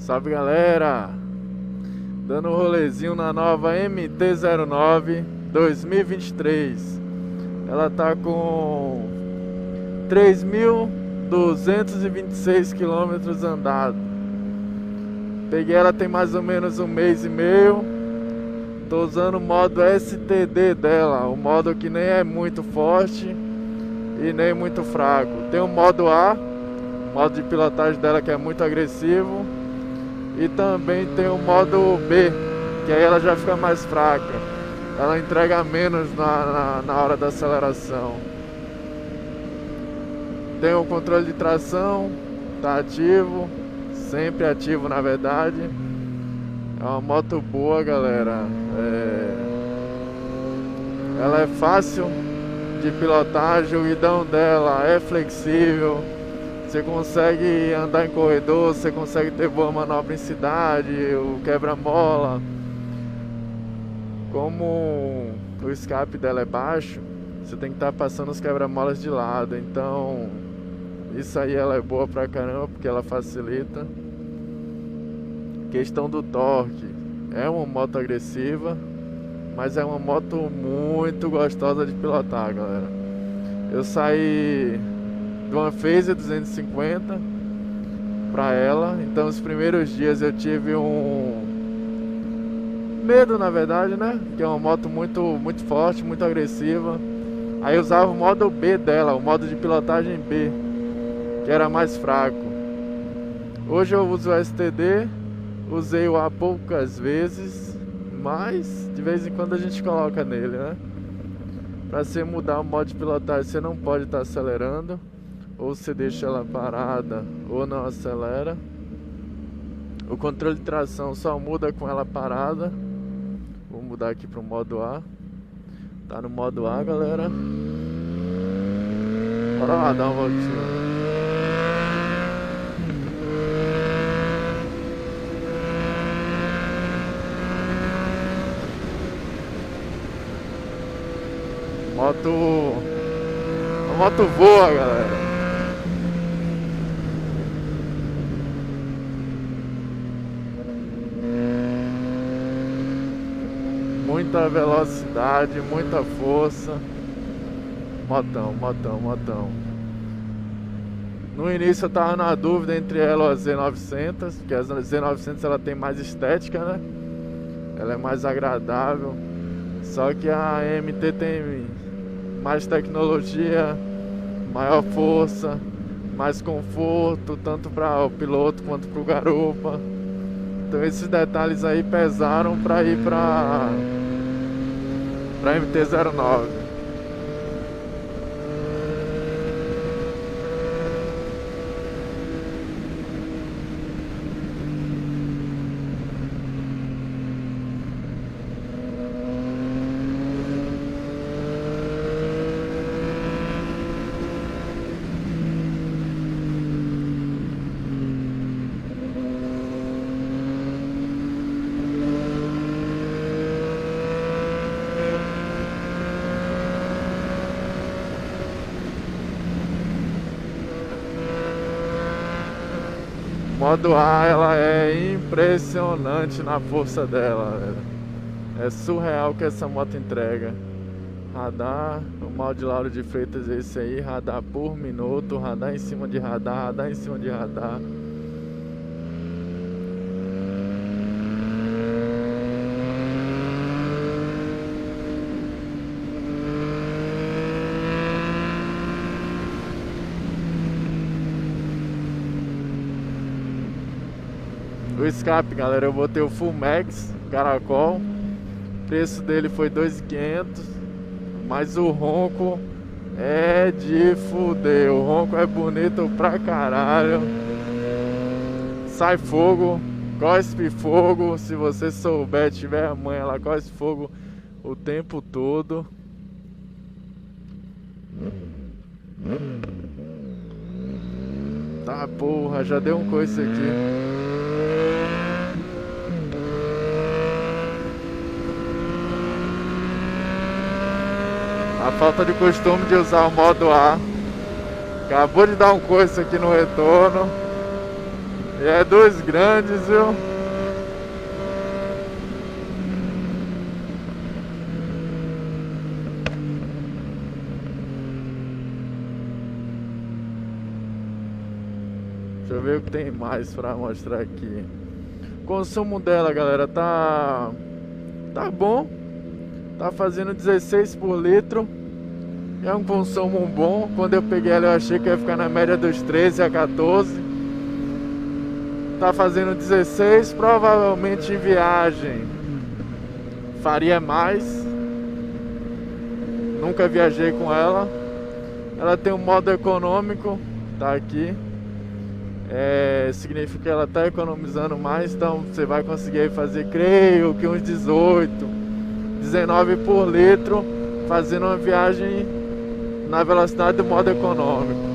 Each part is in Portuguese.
Salve galera, dando um rolezinho na nova MT-09 2023. Ela tá com 3.226 quilômetros andados. Peguei ela tem mais ou menos um mês e meio. Tô usando o modo STD dela, o modo que nem é muito forte e nem muito fraco. Tem o modo A, o modo de pilotagem dela que é muito agressivo. E também tem o modo B, que aí ela já fica mais fraca. Ela entrega menos na hora da aceleração. Tem o controle de tração, tá ativo, sempre ativo na verdade. É uma moto boa, galera. Ela é fácil de pilotagem, o guidão dela é flexível. Você consegue andar em corredor, você consegue ter boa manobra em cidade, o quebra-mola. Como o escape dela é baixo, você tem que estar passando os quebra-molas de lado. Então, isso aí ela é boa pra caramba, porque ela facilita. Questão do torque, é uma moto agressiva, mas é uma moto muito gostosa de pilotar, galera. Eu saí de uma Phaser 250 para ela, então os primeiros dias eu tive um medo, na verdade, né? Que é uma moto muito forte, muito agressiva. Aí eu usava o modo B dela, o modo de pilotagem B, que era mais fraco. Hoje eu uso o STD, usei o A poucas vezes, mas de vez em quando a gente coloca nele, né? Para você mudar o modo de pilotagem, você não pode estar acelerando. Ou você deixa ela parada ou não acelera. O controle de tração só muda com ela parada. Vou mudar aqui para o modo A. Tá no modo A, galera. Bora lá dar uma voltinha. A moto voa, galera. Muita velocidade, muita força. Motão. No início eu tava na dúvida entre ela e a Z900, porque a Z900 ela tem mais estética, né? Ela é mais agradável. Só que a MT tem mais tecnologia, maior força, mais conforto, tanto para o piloto quanto para o garupa. Então esses detalhes aí pesaram para ir para MT-09. Modo A, ela é impressionante na força dela, velho. É surreal o que essa moto entrega. Radar, o mal de Lauro de Freitas é esse aí, radar por minuto, radar em cima de radar, radar em cima de radar. O escape, galera, eu botei o Full Max Caracol. O preço dele foi 2.500. Mas o ronco é de fuder. O ronco é bonito pra caralho. Sai fogo, cospe fogo. Se você souber, tiver a manha, ela cospe fogo o tempo todo. Tá porra, já deu um coice aqui. A falta de costume de usar o modo A. Acabou de dar um coice aqui no retorno. E é dois grandes, viu? Deixa eu ver o que tem mais pra mostrar aqui. O consumo dela, galera, tá bom. Tá fazendo 16 por litro. É um consumo bom. Quando eu peguei ela eu achei que ia ficar na média dos 13 a 14. Tá fazendo 16. Provavelmente em viagem faria mais. Nunca viajei com ela. Ela tem um modo econômico. Tá aqui. Significa que ela está economizando mais, então você vai conseguir fazer, creio que uns 18, 19 por litro, fazendo uma viagem na velocidade do modo econômico.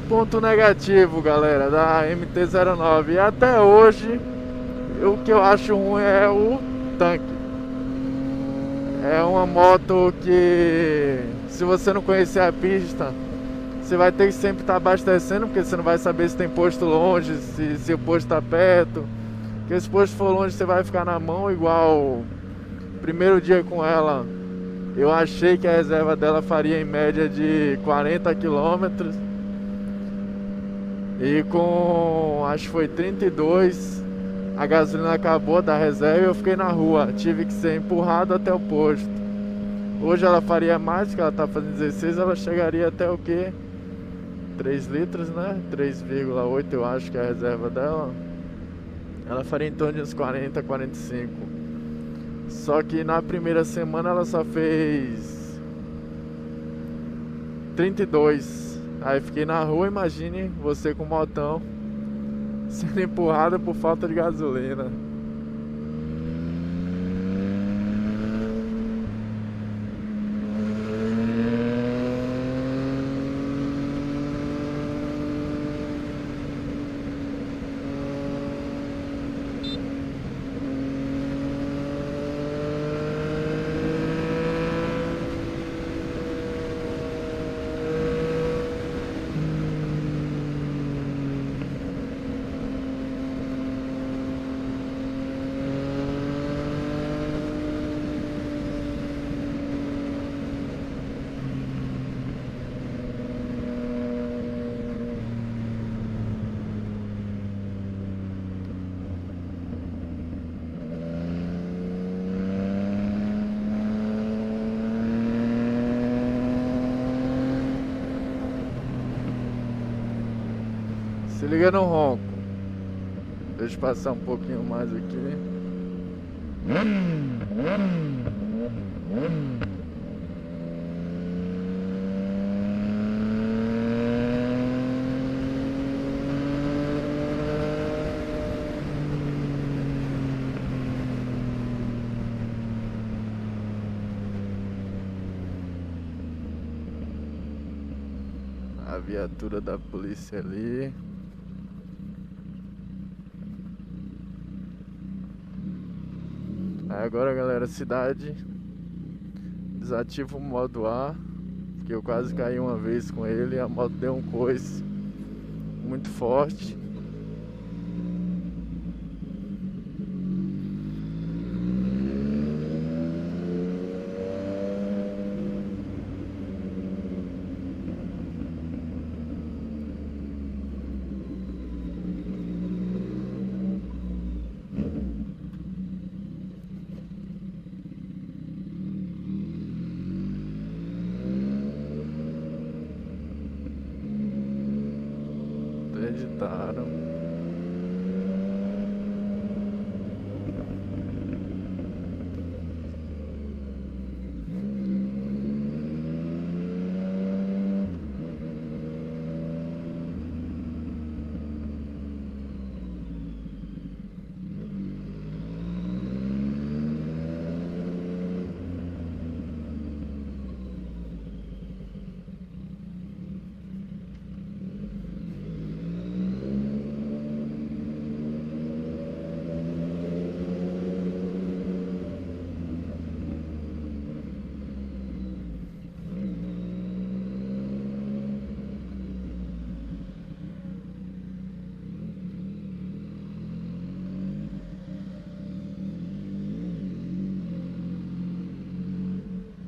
Ponto negativo, galera, da MT-09. E até hoje, o que eu acho ruim é o tanque. É uma moto que, se você não conhecer a pista, você vai ter que sempre estar abastecendo, porque você não vai saber se tem posto longe, se o posto está perto. Porque se o posto for longe, você vai ficar na mão. Igual primeiro dia com ela, eu achei que a reserva dela faria em média de 40 quilômetros. E com, acho que foi 32, a gasolina acabou da reserva e eu fiquei na rua. Tive que ser empurrado até o posto. Hoje ela faria mais, porque ela tá fazendo 16, ela chegaria até o quê? 3 litros, né? 3,8 eu acho que é a reserva dela. Ela faria em torno de uns 40, 45. Só que na primeira semana ela só fez 32. Aí fiquei na rua, imagine você com motão sendo empurrado por falta de gasolina. Se liga no ronco. Deixa eu passar um pouquinho mais aqui. A viatura da polícia ali. Aí agora, galera, cidade, desativa o modo A, que eu quase caí uma vez com ele, a moto deu um coice muito forte. acreditaram.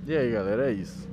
E aí, galera, é isso.